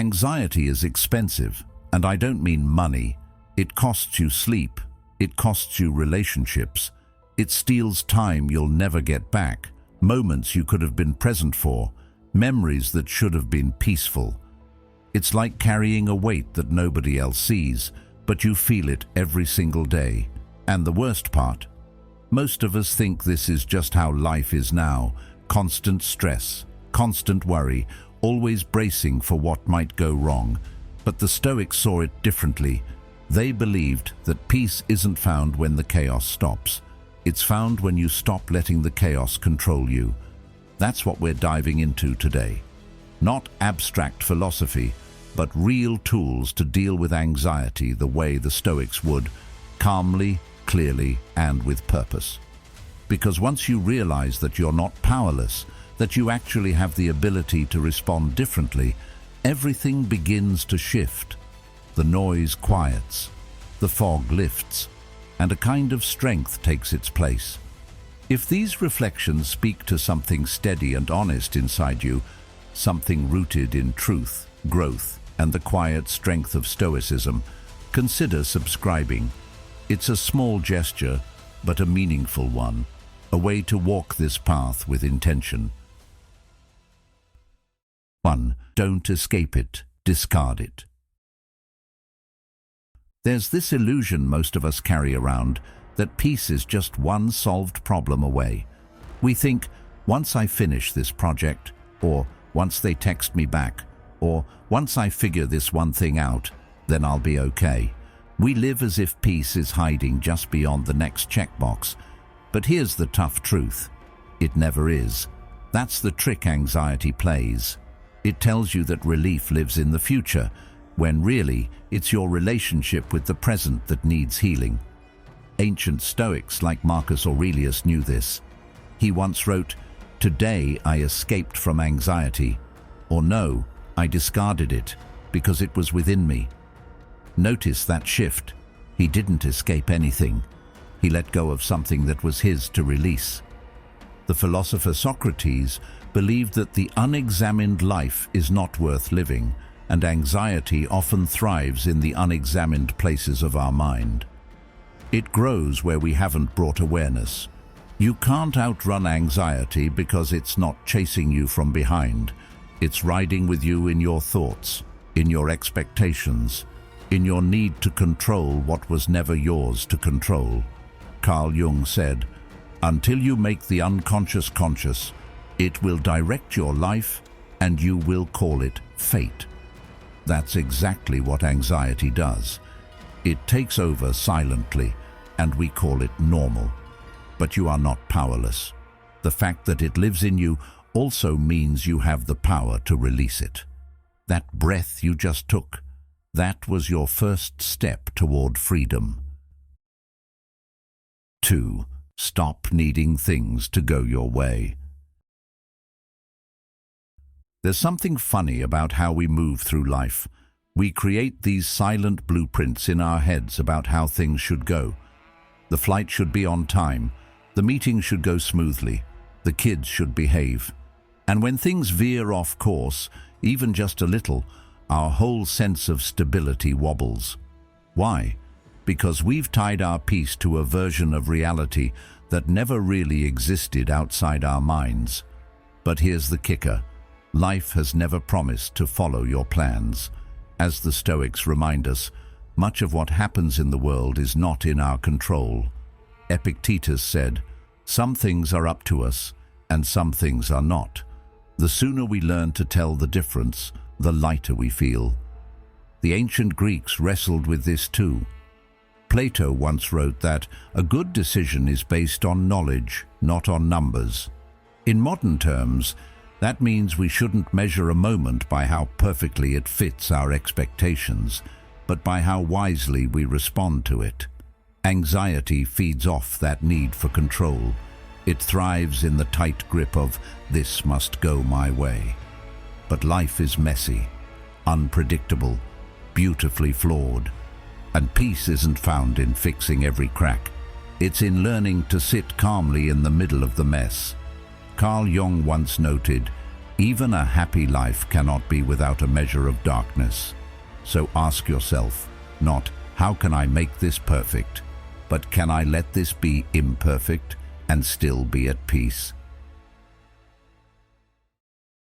Anxiety is expensive, and I don't mean money. It costs you sleep, it costs you relationships, it steals time you'll never get back, moments you could have been present for, memories that should have been peaceful. It's like carrying a weight that nobody else sees, but you feel it every single day. And the worst part, most of us think this is just how life is now. Constant stress, constant worry, always bracing for what might go wrong. But the Stoics saw it differently. They believed that peace isn't found when the chaos stops. It's found when you stop letting the chaos control you. That's what we're diving into today. Not abstract philosophy, but real tools to deal with anxiety the way the Stoics would, calmly, clearly, and with purpose. Because once you realize that you're not powerless, that you actually have the ability to respond differently, everything begins to shift. The noise quiets, the fog lifts, and a kind of strength takes its place. If these reflections speak to something steady and honest inside you, something rooted in truth, growth, and the quiet strength of Stoicism, consider subscribing. It's a small gesture, but a meaningful one, a way to walk this path with intention. 1. Don't escape it, discard it. There's this illusion most of us carry around, that peace is just one solved problem away. We think, once I finish this project, or once they text me back, or once I figure this one thing out, then I'll be okay. We live as if peace is hiding just beyond the next checkbox. But here's the tough truth. It never is. That's the trick anxiety plays. It tells you that relief lives in the future, when really it's your relationship with the present that needs healing. Ancient Stoics like Marcus Aurelius knew this. He once wrote, "Today I escaped from anxiety," or "No, I discarded it because it was within me." Notice that shift. He didn't escape anything. He let go of something that was his to release. The philosopher Socrates believed that the unexamined life is not worth living, and anxiety often thrives in the unexamined places of our mind. It grows where we haven't brought awareness. You can't outrun anxiety because it's not chasing you from behind. It's riding with you in your thoughts, in your expectations, in your need to control what was never yours to control. Carl Jung said, "Until you make the unconscious conscious, it will direct your life and you will call it fate." That's exactly what anxiety does. It takes over silently, and we call it normal. But you are not powerless. The fact that it lives in you also means you have the power to release it. That breath you just took, that was your first step toward freedom. 2. Stop needing things to go your way. There's something funny about how we move through life. We create these silent blueprints in our heads about how things should go. The flight should be on time, the meeting should go smoothly, the kids should behave. And when things veer off course, even just a little, our whole sense of stability wobbles. Why? Because we've tied our peace to a version of reality that never really existed outside our minds. But here's the kicker. Life has never promised to follow your plans. As the Stoics remind us, much of what happens in the world is not in our control. Epictetus said, "Some things are up to us, and some things are not." The sooner we learn to tell the difference, the lighter we feel. The ancient Greeks wrestled with this too. Plato once wrote that a good decision is based on knowledge, not on numbers. In modern terms, that means we shouldn't measure a moment by how perfectly it fits our expectations, but by how wisely we respond to it. Anxiety feeds off that need for control. It thrives in the tight grip of "this must go my way." But life is messy, unpredictable, beautifully flawed. And peace isn't found in fixing every crack. It's in learning to sit calmly in the middle of the mess. Carl Jung once noted, Even a happy life cannot be without a measure of darkness. So ask yourself, not, how can I make this perfect? But can I let this be imperfect and still be at peace?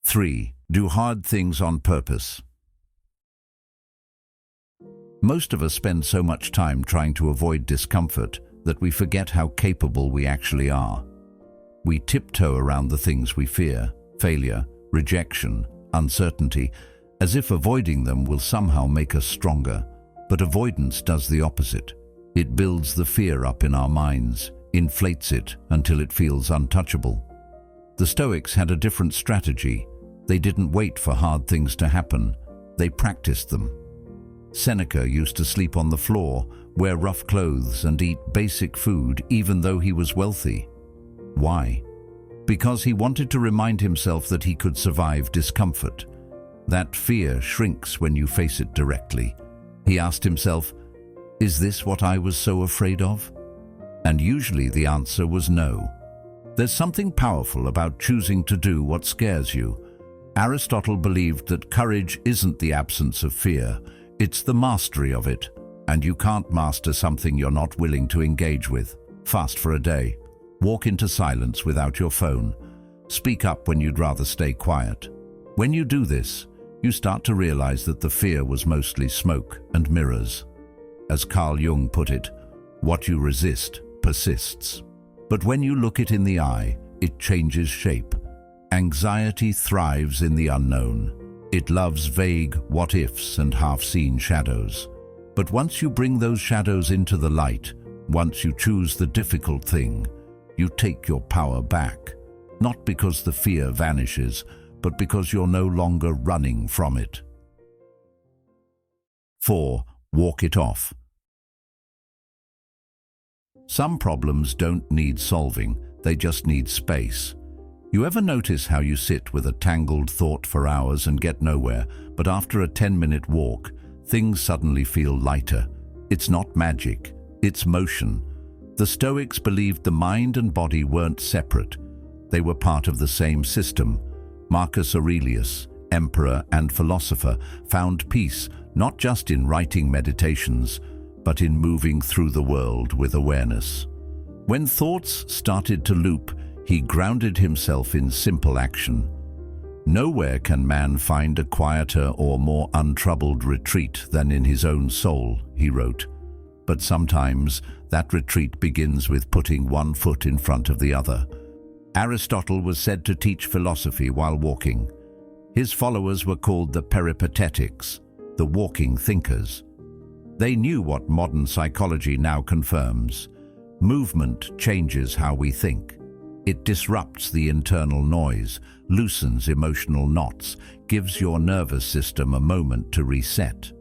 3. Do hard things on purpose. Most of us spend so much time trying to avoid discomfort that we forget how capable we actually are. We tiptoe around the things we fear, failure, rejection, uncertainty, as if avoiding them will somehow make us stronger. But avoidance does the opposite. It builds the fear up in our minds, inflates it until it feels untouchable. The Stoics had a different strategy. They didn't wait for hard things to happen. They practiced them. Seneca used to sleep on the floor, wear rough clothes, and eat basic food even though he was wealthy. Why? Because he wanted to remind himself that he could survive discomfort. That fear shrinks when you face it directly. He asked himself, is this what I was so afraid of? And usually the answer was no. There's something powerful about choosing to do what scares you. Aristotle believed that courage isn't the absence of fear, it's the mastery of it. And you can't master something you're not willing to engage with. Fast for a day. Walk into silence without your phone. Speak up when you'd rather stay quiet. When you do this, you start to realize that the fear was mostly smoke and mirrors. As Carl Jung put it, what you resist persists. But when you look it in the eye, it changes shape. Anxiety thrives in the unknown. It loves vague what-ifs and half-seen shadows. But once you bring those shadows into the light, once you choose the difficult thing, you take your power back. Not because the fear vanishes, but because you're no longer running from it. 4. Walk it off. Some problems don't need solving, they just need space. You ever notice how you sit with a tangled thought for hours and get nowhere, but after a 10-minute walk, things suddenly feel lighter? It's not magic, it's motion. The Stoics believed the mind and body weren't separate. They were part of the same system. Marcus Aurelius, emperor and philosopher, found peace not just in writing meditations, but in moving through the world with awareness. When thoughts started to loop, he grounded himself in simple action. Nowhere can man find a quieter or more untroubled retreat than in his own soul, he wrote. But sometimes that retreat begins with putting one foot in front of the other. Aristotle was said to teach philosophy while walking. His followers were called the peripatetics, the walking thinkers. They knew what modern psychology now confirms. Movement changes how we think. It disrupts the internal noise, loosens emotional knots, gives your nervous system a moment to reset.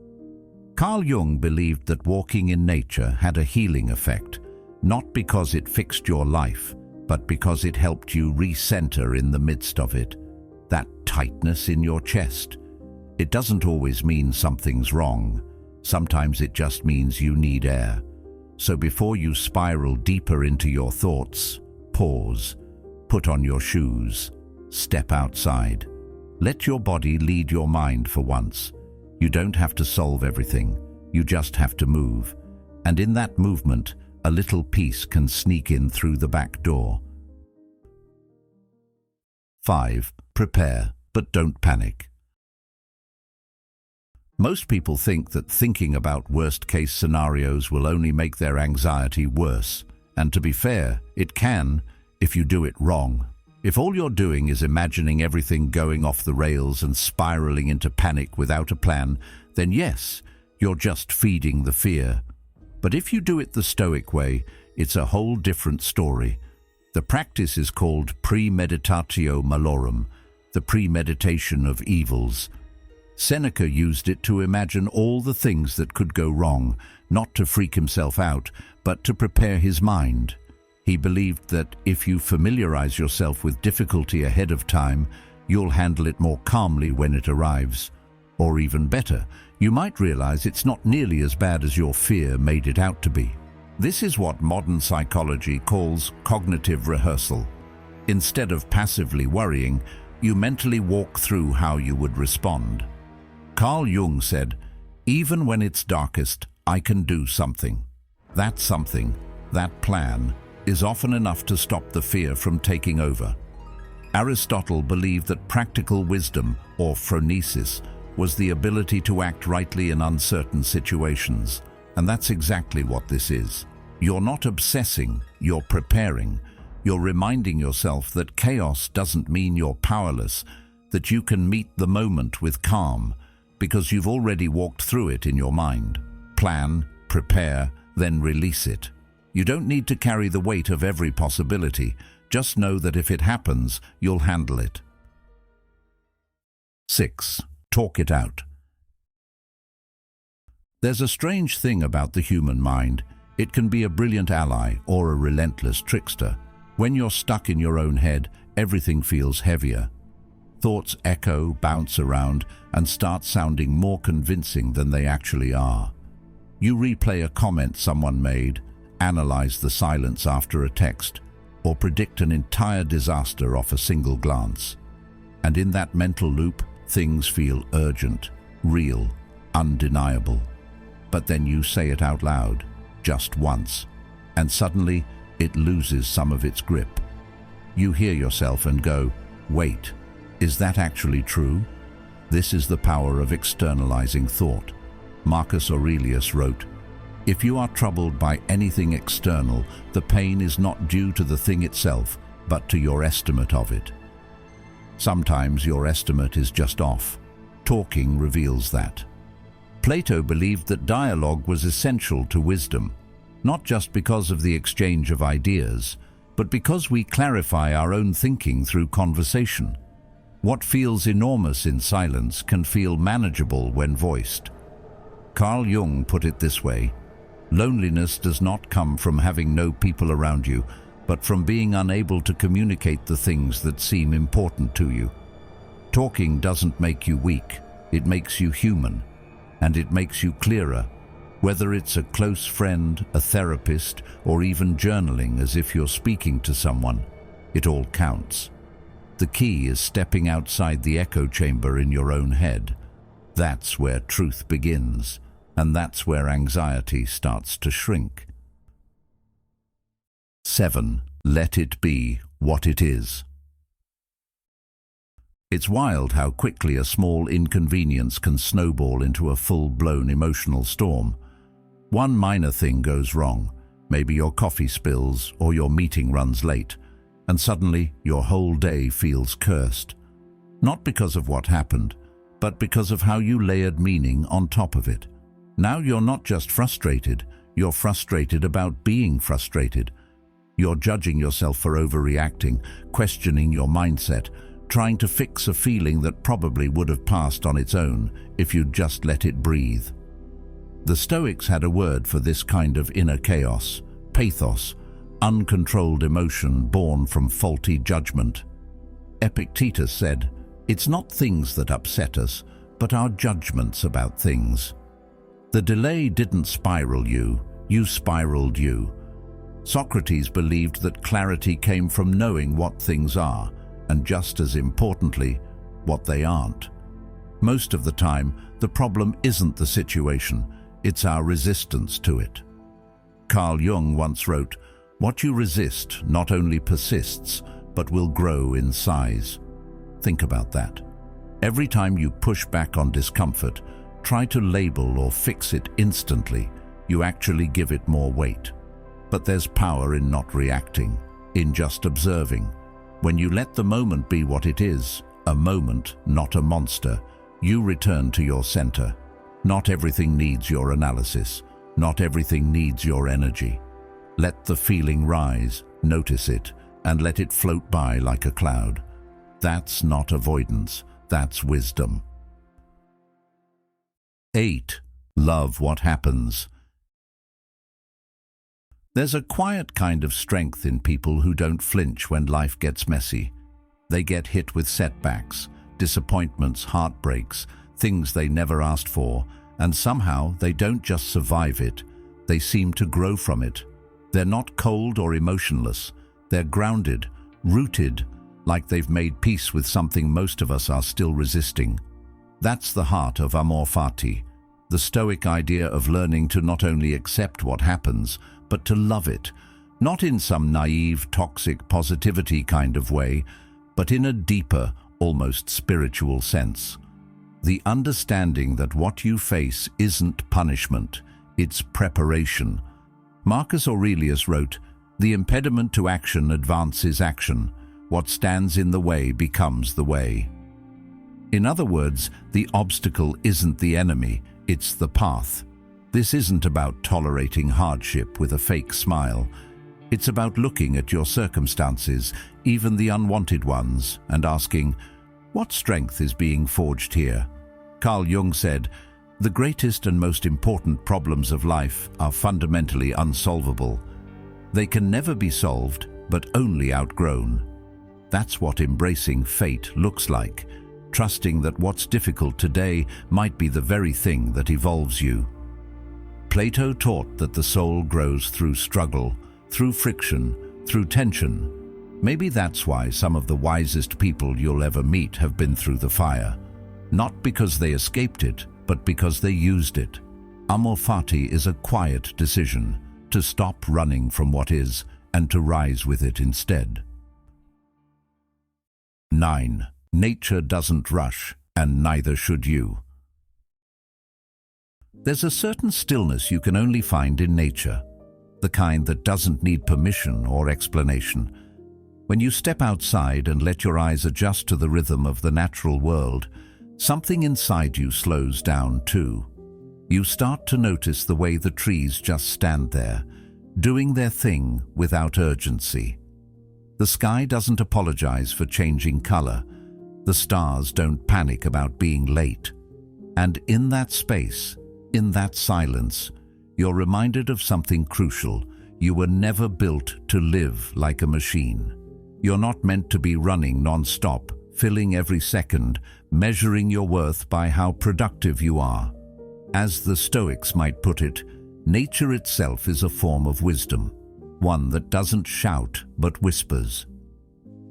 Carl Jung believed that walking in nature had a healing effect, not because it fixed your life, but because it helped you recenter in the midst of it. That tightness in your chest. It doesn't always mean something's wrong. Sometimes it just means you need air. So before you spiral deeper into your thoughts, pause, put on your shoes, step outside. Let your body lead your mind for once. You don't have to solve everything, you just have to move. And in that movement, a little peace can sneak in through the back door. 5. Prepare, but don't panic. Most people think that thinking about worst-case scenarios will only make their anxiety worse. And to be fair, it can, if you do it wrong. If all you're doing is imagining everything going off the rails and spiraling into panic without a plan, then yes, you're just feeding the fear. But if you do it the Stoic way, it's a whole different story. The practice is called premeditatio malorum, the premeditation of evils. Seneca used it to imagine all the things that could go wrong, not to freak himself out, but to prepare his mind. He believed that if you familiarize yourself with difficulty ahead of time, you'll handle it more calmly when it arrives. Or even better, you might realize it's not nearly as bad as your fear made it out to be. This is what modern psychology calls cognitive rehearsal. Instead of passively worrying, You mentally walk through how you would respond. Carl Jung said, "Even when it's darkest, I can do something." That something, that plan, is often enough to stop the fear from taking over. Aristotle believed that practical wisdom, or phronesis, was the ability to act rightly in uncertain situations. And that's exactly what this is. You're not obsessing, you're preparing. You're reminding yourself that chaos doesn't mean you're powerless, that you can meet the moment with calm, because you've already walked through it in your mind. Plan, prepare, then release it. You don't need to carry the weight of every possibility. Just know that if it happens, you'll handle it. 6. Talk it out. There's a strange thing about the human mind. It can be a brilliant ally or a relentless trickster. When you're stuck in your own head, everything feels heavier. Thoughts echo, bounce around, and start sounding more convincing than they actually are. You replay a comment someone made, analyze the silence after a text, or predict an entire disaster off a single glance. And in that mental loop, things feel urgent, real, undeniable. But then you say it out loud, just once, and suddenly it loses some of its grip. You hear yourself and go, "Wait, is that actually true?" This is the power of externalizing thought. Marcus Aurelius wrote, "If you are troubled by anything external, the pain is not due to the thing itself, but to your estimate of it." Sometimes your estimate is just off. Talking reveals that. Plato believed that dialogue was essential to wisdom, not just because of the exchange of ideas, but because we clarify our own thinking through conversation. What feels enormous in silence can feel manageable when voiced. Carl Jung put it this way: loneliness does not come from having no people around you, but from being unable to communicate the things that seem important to you. Talking doesn't make you weak, it makes you human, and it makes you clearer. Whether it's a close friend, a therapist, or even journaling as if you're speaking to someone, it all counts. The key is stepping outside the echo chamber in your own head. That's where truth begins, and that's where anxiety starts to shrink. 7. Let it be what it is. It's wild how quickly a small inconvenience can snowball into a full-blown emotional storm. One minor thing goes wrong, maybe your coffee spills or your meeting runs late, and suddenly your whole day feels cursed. Not because of what happened, but because of how you layered meaning on top of it. Now you're not just frustrated, you're frustrated about being frustrated. You're judging yourself for overreacting, questioning your mindset, trying to fix a feeling that probably would have passed on its own if you'd just let it breathe. The Stoics had a word for this kind of inner chaos: pathos, uncontrolled emotion born from faulty judgment. Epictetus said, "It's not things that upset us, but our judgments about things." The delay didn't spiral you, you spiraled you. Socrates believed that clarity came from knowing what things are, and just as importantly, what they aren't. Most of the time, the problem isn't the situation, it's our resistance to it. Carl Jung once wrote, "What you resist not only persists, but will grow in size." Think about that. Every time you push back on discomfort, try to label or fix it instantly, you actually give it more weight. But there's power in not reacting, in just observing. When you let the moment be what it is, a moment, not a monster, you return to your center. Not everything needs your analysis. Not everything needs your energy. Let the feeling rise, notice it, and let it float by like a cloud. That's not avoidance, that's wisdom. 8. Love what happens. There's a quiet kind of strength in people who don't flinch when life gets messy. They get hit with setbacks, disappointments, heartbreaks, things they never asked for, and somehow they don't just survive it, they seem to grow from it. They're not cold or emotionless, they're grounded, rooted, like they've made peace with something most of us are still resisting. That's the heart of amor fati, the Stoic idea of learning to not only accept what happens, but to love it, not in some naive, toxic positivity kind of way, but in a deeper, almost spiritual sense. The understanding that what you face isn't punishment, it's preparation. Marcus Aurelius wrote, "The impediment to action advances action. What stands in the way becomes the way." In other words, the obstacle isn't the enemy, it's the path. This isn't about tolerating hardship with a fake smile. It's about looking at your circumstances, even the unwanted ones, and asking, what strength is being forged here? Carl Jung said, "The greatest and most important problems of life are fundamentally unsolvable. They can never be solved, but only outgrown." That's what embracing fate looks like, trusting that what's difficult today might be the very thing that evolves you. Plato taught that the soul grows through struggle, through friction, through tension. Maybe that's why some of the wisest people you'll ever meet have been through the fire. Not because they escaped it, but because they used it. Amor fati is a quiet decision, to stop running from what is and to rise with it instead. 9. Nature doesn't rush, and neither should you. There's a certain stillness you can only find in nature, the kind that doesn't need permission or explanation. When you step outside and let your eyes adjust to the rhythm of the natural world, something inside you slows down too. You start to notice the way the trees just stand there, doing their thing without urgency. The sky doesn't apologize for changing color. The stars don't panic about being late. And in that space, in that silence, you're reminded of something crucial. You were never built to live like a machine. You're not meant to be running non-stop, filling every second, measuring your worth by how productive you are. As the Stoics might put it, nature itself is a form of wisdom, one that doesn't shout but whispers.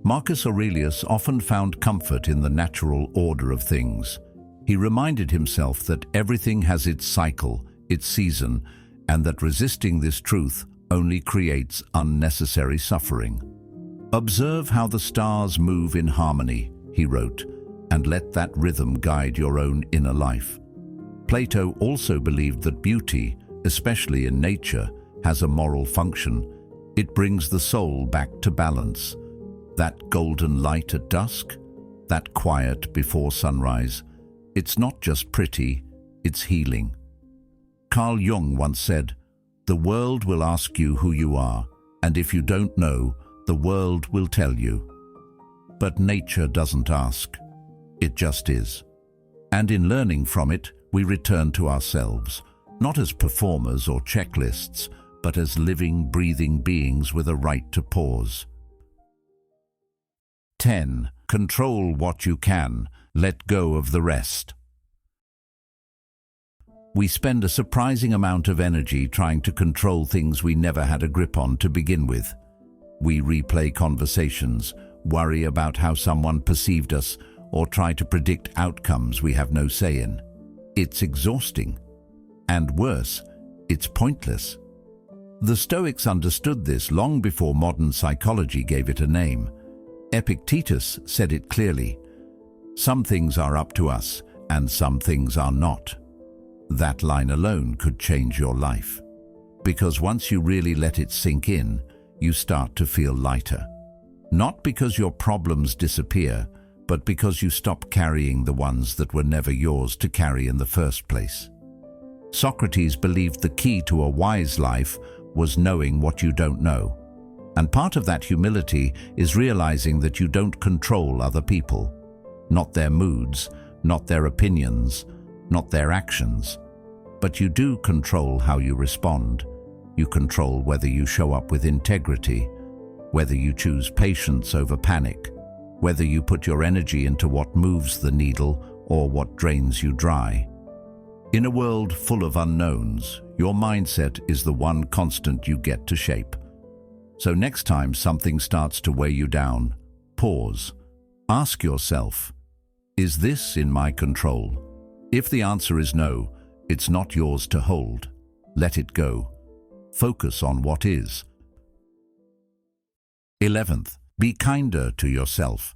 Marcus Aurelius often found comfort in the natural order of things. He reminded himself that everything has its cycle, its season, and that resisting this truth only creates unnecessary suffering. "Observe how the stars move in harmony," he wrote, "and let that rhythm guide your own inner life." Plato also believed that beauty, especially in nature, has a moral function. It brings the soul back to balance. That golden light at dusk, that quiet before sunrise, it's not just pretty, it's healing. Carl Jung once said, "The world will ask you who you are, and if you don't know, the world will tell you." But nature doesn't ask. It just is. And in learning from it, we return to ourselves, not as performers or checklists, but as living, breathing beings with a right to pause. 10. Control what you can, let go of the rest. We spend a surprising amount of energy trying to control things we never had a grip on to begin with. We replay conversations, worry about how someone perceived us, or try to predict outcomes we have no say in. It's exhausting. And worse, it's pointless. The Stoics understood this long before modern psychology gave it a name. Epictetus said it clearly. Some things are up to us, and some things are not. That line alone could change your life. Because once you really let it sink in, you start to feel lighter. Not because your problems disappear, but because you stop carrying the ones that were never yours to carry in the first place. Socrates believed the key to a wise life was knowing what you don't know. And part of that humility is realizing that you don't control other people. Not their moods, not their opinions, not their actions. But you do control how you respond. You control whether you show up with integrity, whether you choose patience over panic, whether you put your energy into what moves the needle or what drains you dry. In a world full of unknowns, your mindset is the one constant you get to shape. So next time something starts to weigh you down, pause. Ask yourself, is this in my control? If the answer is no, it's not yours to hold. Let it go. Focus on what is. 11th, be kinder to yourself.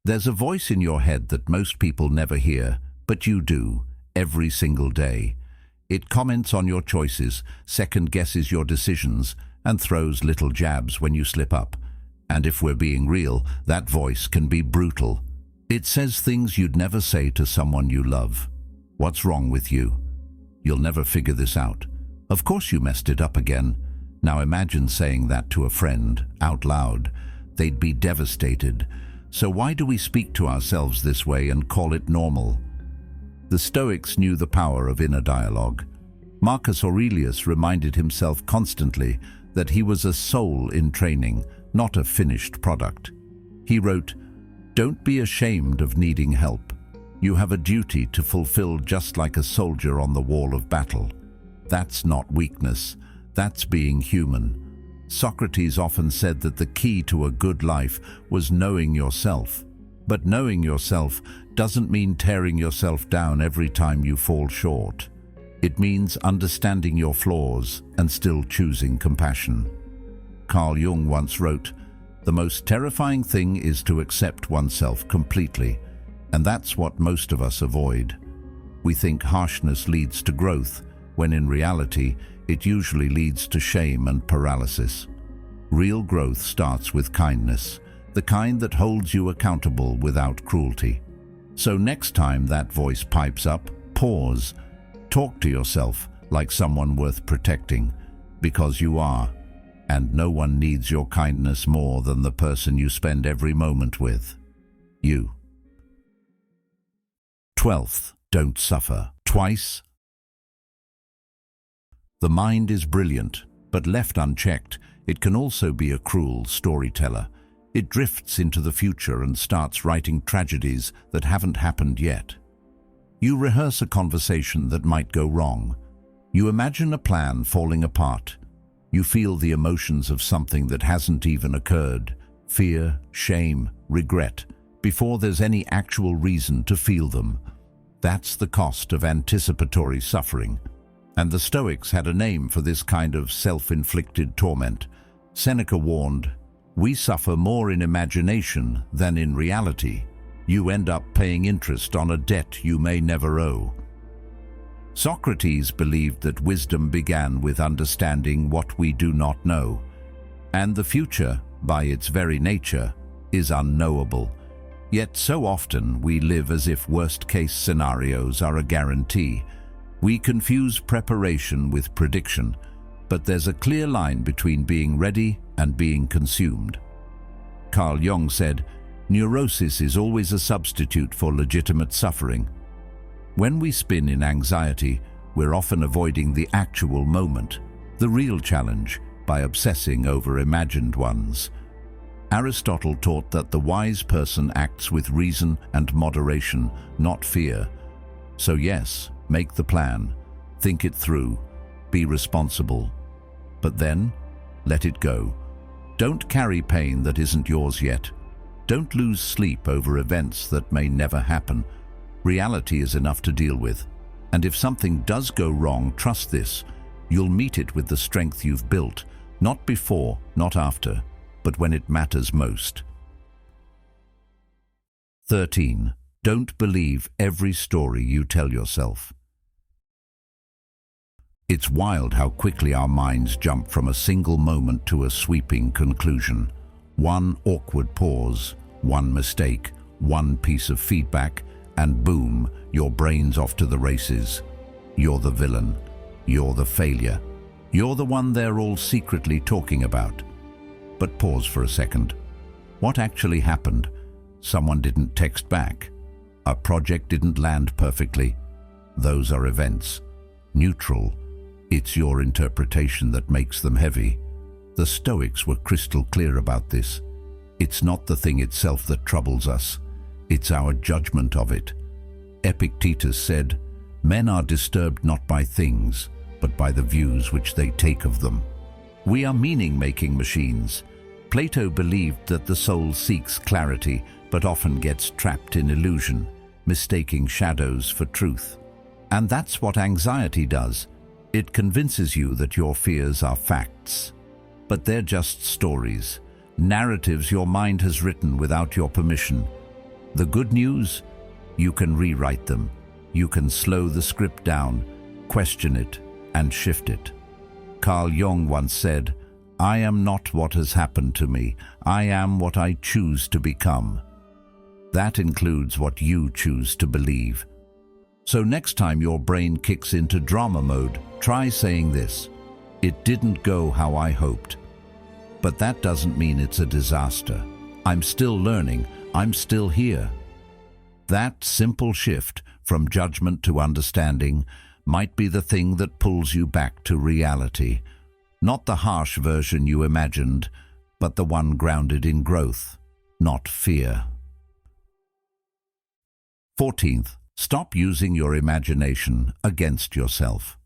There's a voice in your head that most people never hear, but you do, every single day. It comments on your choices, second-guesses your decisions, and throws little jabs when you slip up. And if we're being real, that voice can be brutal. It says things you'd never say to someone you love. What's wrong with you? You'll never figure this out. Of course you messed it up again. Now imagine saying that to a friend, out loud. They'd be devastated. So why do we speak to ourselves this way and call it normal? The Stoics knew the power of inner dialogue. Marcus Aurelius reminded himself constantly that he was a soul in training, not a finished product. He wrote, "Don't be ashamed of needing help. You have a duty to fulfill just like a soldier on the wall of battle. That's not weakness, that's being human." Socrates often said that the key to a good life was knowing yourself. But knowing yourself doesn't mean tearing yourself down every time you fall short. It means understanding your flaws and still choosing compassion. Carl Jung once wrote, "The most terrifying thing is to accept oneself completely," and that's what most of us avoid. We think harshness leads to growth, when in reality, it usually leads to shame and paralysis. Real growth starts with kindness, the kind that holds you accountable without cruelty. So next time that voice pipes up, pause. Talk to yourself like someone worth protecting, because you are, and no one needs your kindness more than the person you spend every moment with. You. 12th, don't suffer. Twice. The mind is brilliant, but left unchecked, it can also be a cruel storyteller. It drifts into the future and starts writing tragedies that haven't happened yet. You rehearse a conversation that might go wrong. You imagine a plan falling apart. You feel the emotions of something that hasn't even occurred, fear, shame, regret, before there's any actual reason to feel them. That's the cost of anticipatory suffering. And the Stoics had a name for this kind of self-inflicted torment. Seneca warned, "We suffer more in imagination than in reality. You end up paying interest on a debt you may never owe." Socrates believed that wisdom began with understanding what we do not know, and the future, by its very nature, is unknowable. Yet so often we live as if worst-case scenarios are a guarantee. We confuse preparation with prediction, but there's a clear line between being ready and being consumed. Carl Jung said, "Neurosis is always a substitute for legitimate suffering." When we spin in anxiety, we're often avoiding the actual moment, the real challenge, by obsessing over imagined ones. Aristotle taught that the wise person acts with reason and moderation, not fear. So yes, make the plan, think it through, be responsible. But then, let it go. Don't carry pain that isn't yours yet. Don't lose sleep over events that may never happen. Reality is enough to deal with. And if something does go wrong, trust this. You'll meet it with the strength you've built, not before, not after, but when it matters most. 13. Don't believe every story you tell yourself. It's wild how quickly our minds jump from a single moment to a sweeping conclusion. One awkward pause, one mistake, one piece of feedback, and boom, your brain's off to the races. You're the villain. You're the failure. You're the one they're all secretly talking about. But pause for a second. What actually happened? Someone didn't text back. A project didn't land perfectly. Those are events. Neutral. It's your interpretation that makes them heavy. The Stoics were crystal clear about this. It's not the thing itself that troubles us. It's our judgment of it. Epictetus said, "Men are disturbed not by things, but by the views which they take of them." We are meaning-making machines. Plato believed that the soul seeks clarity, but often gets trapped in illusion, mistaking shadows for truth. And that's what anxiety does. It convinces you that your fears are facts. But they're just stories, narratives your mind has written without your permission. The good news? You can rewrite them. You can slow the script down, question it, and shift it. Carl Jung once said, "I am not what has happened to me. I am what I choose to become." That includes what you choose to believe. So next time your brain kicks into drama mode, try saying this: "It didn't go how I hoped. But that doesn't mean it's a disaster. I'm still learning. I'm still here." That simple shift from judgment to understanding might be the thing that pulls you back to reality. Not the harsh version you imagined, but the one grounded in growth, not fear. 14th, stop using your imagination against yourself.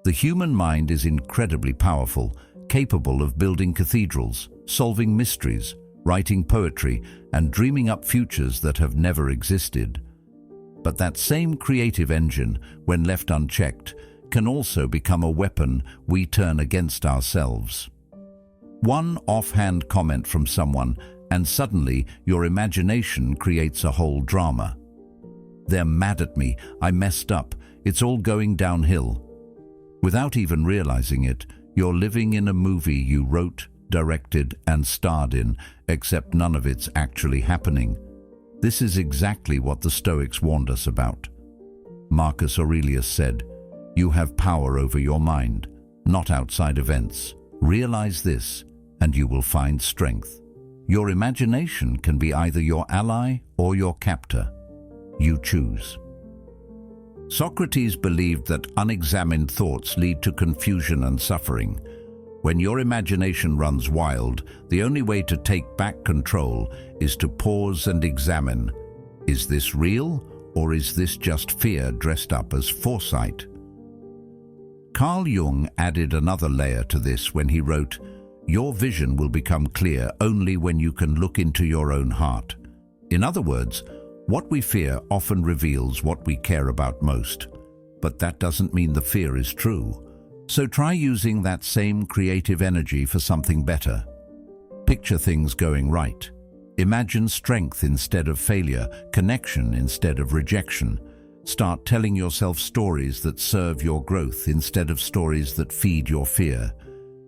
The human mind is incredibly powerful, capable of building cathedrals, solving mysteries, writing poetry, and dreaming up futures that have never existed. But that same creative engine, when left unchecked, can also become a weapon we turn against ourselves. One offhand comment from someone, and suddenly your imagination creates a whole drama. "They're mad at me, I messed up, it's all going downhill." Without even realizing it, you're living in a movie you wrote, directed, and starred in, except none of it's actually happening. This is exactly what the Stoics warned us about. Marcus Aurelius said, "You have power over your mind, not outside events. Realize this, and you will find strength." Your imagination can be either your ally or your captor. You choose. Socrates believed that unexamined thoughts lead to confusion and suffering. When your imagination runs wild, the only way to take back control is to pause and examine. Is this real, or is this just fear dressed up as foresight? Carl Jung added another layer to this when he wrote, "Your vision will become clear only when you can look into your own heart." In other words, what we fear often reveals what we care about most. But that doesn't mean the fear is true. So try using that same creative energy for something better. Picture things going right. Imagine strength instead of failure, connection instead of rejection. Start telling yourself stories that serve your growth instead of stories that feed your fear.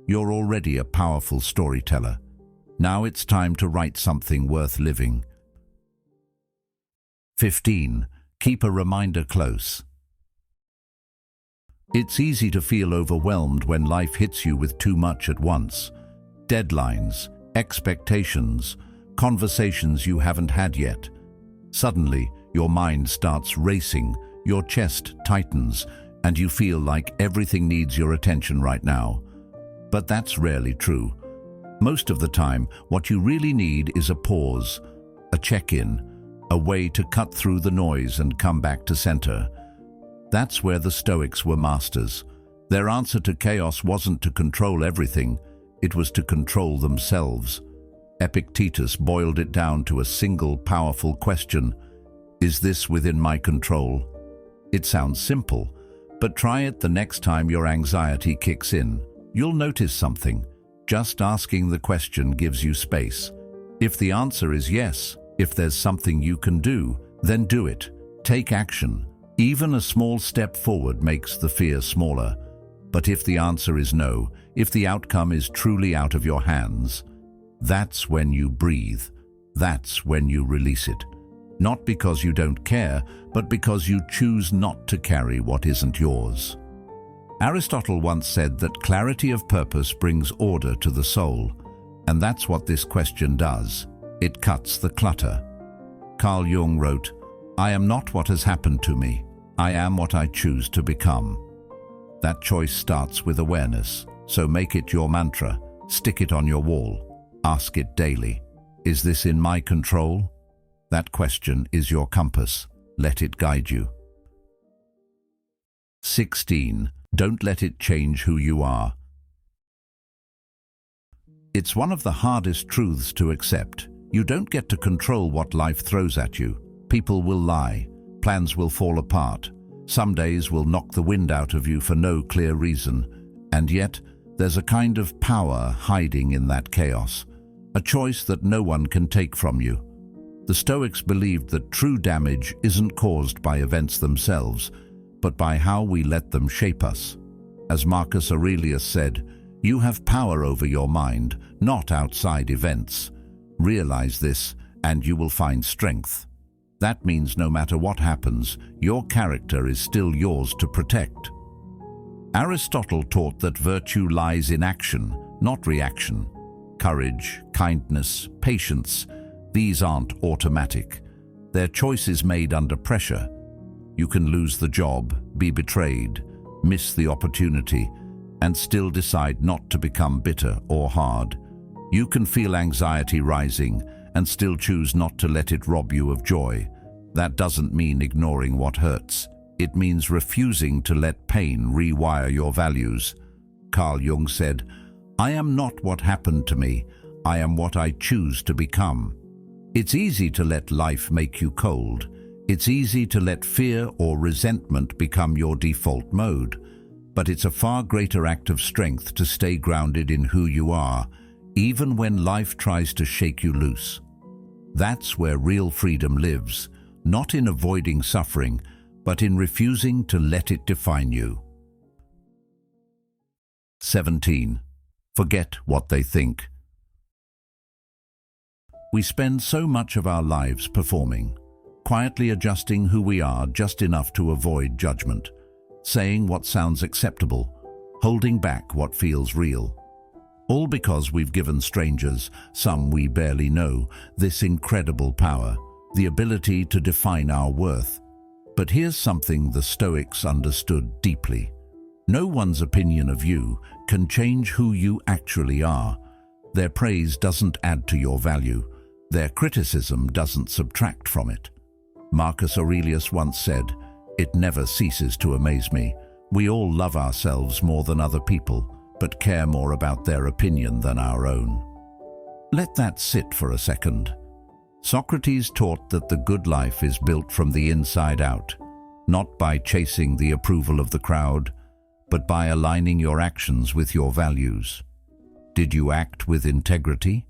You're already a powerful storyteller. Now it's time to write something worth living. 15. Keep a reminder close. It's easy to feel overwhelmed when life hits you with too much at once. Deadlines, expectations, conversations you haven't had yet. Suddenly, your mind starts racing, your chest tightens, and you feel like everything needs your attention right now. But that's rarely true. Most of the time, what you really need is a pause, a check-in, a way to cut through the noise and come back to center. That's where the Stoics were masters. Their answer to chaos wasn't to control everything, it was to control themselves. Epictetus boiled it down to a single powerful question: is this within my control? It sounds simple, but try it the next time your anxiety kicks in. You'll notice something. Just asking the question gives you space. If the answer is yes, if there's something you can do, then do it. Take action. Even a small step forward makes the fear smaller. But if the answer is no, if the outcome is truly out of your hands, that's when you breathe. That's when you release it. Not because you don't care, but because you choose not to carry what isn't yours. Aristotle once said that clarity of purpose brings order to the soul, and that's what this question does. It cuts the clutter. Carl Jung wrote, "I am not what has happened to me. I am what I choose to become." That choice starts with awareness, so make it your mantra. Stick it on your wall. Ask it daily. Is this in my control? That question is your compass. Let it guide you. 16. Don't let it change who you are. It's one of the hardest truths to accept. You don't get to control what life throws at you. People will lie. Plans will fall apart. Some days will knock the wind out of you for no clear reason. And yet, there's a kind of power hiding in that chaos. A choice that no one can take from you. The Stoics believed that true damage isn't caused by events themselves, but by how we let them shape us. As Marcus Aurelius said, "You have power over your mind, not outside events. Realize this, and you will find strength." That means no matter what happens, your character is still yours to protect. Aristotle taught that virtue lies in action, not reaction. Courage, kindness, patience, these aren't automatic. They're choices made under pressure. You can lose the job, be betrayed, miss the opportunity, and still decide not to become bitter or hard. You can feel anxiety rising and still choose not to let it rob you of joy. That doesn't mean ignoring what hurts. It means refusing to let pain rewire your values. Carl Jung said, "I am not what happened to me, I am what I choose to become." It's easy to let life make you cold. It's easy to let fear or resentment become your default mode. But it's a far greater act of strength to stay grounded in who you are, even when life tries to shake you loose. That's where real freedom lives, not in avoiding suffering, but in refusing to let it define you. 17. Forget what they think. We spend so much of our lives performing, quietly adjusting who we are just enough to avoid judgment, saying what sounds acceptable, holding back what feels real. All because we've given strangers, some we barely know, this incredible power, the ability to define our worth. But here's something the Stoics understood deeply. No one's opinion of you can change who you actually are. Their praise doesn't add to your value. Their criticism doesn't subtract from it. Marcus Aurelius once said, "It never ceases to amaze me. We all love ourselves more than other people, but care more about their opinion than our own." Let that sit for a second. Socrates taught that the good life is built from the inside out, not by chasing the approval of the crowd, but by aligning your actions with your values. Did you act with integrity?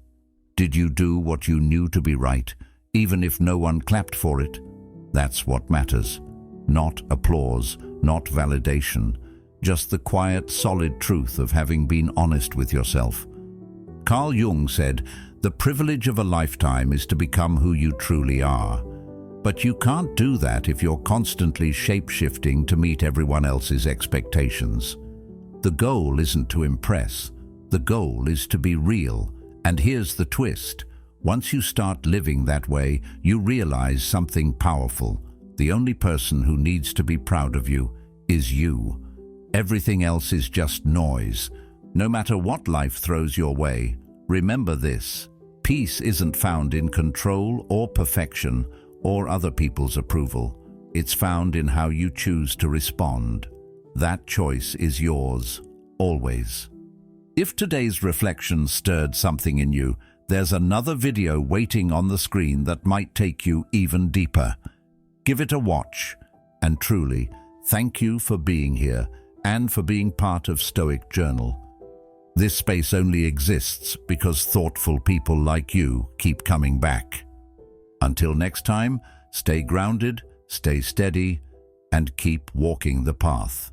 Did you do what you knew to be right, even if no one clapped for it? That's what matters. Not applause, not validation, just the quiet, solid truth of having been honest with yourself. Carl Jung said, "The privilege of a lifetime is to become who you truly are." But you can't do that if you're constantly shape-shifting to meet everyone else's expectations. The goal isn't to impress. The goal is to be real. And here's the twist. Once you start living that way, you realize something powerful. The only person who needs to be proud of you is you. Everything else is just noise. No matter what life throws your way, remember this. Peace isn't found in control or perfection or other people's approval. It's found in how you choose to respond. That choice is yours, always. If today's reflection stirred something in you, there's another video waiting on the screen that might take you even deeper. Give it a watch. And truly, thank you for being here and for being part of Stoic Journal. This space only exists because thoughtful people like you keep coming back. Until next time, stay grounded, stay steady, and keep walking the path.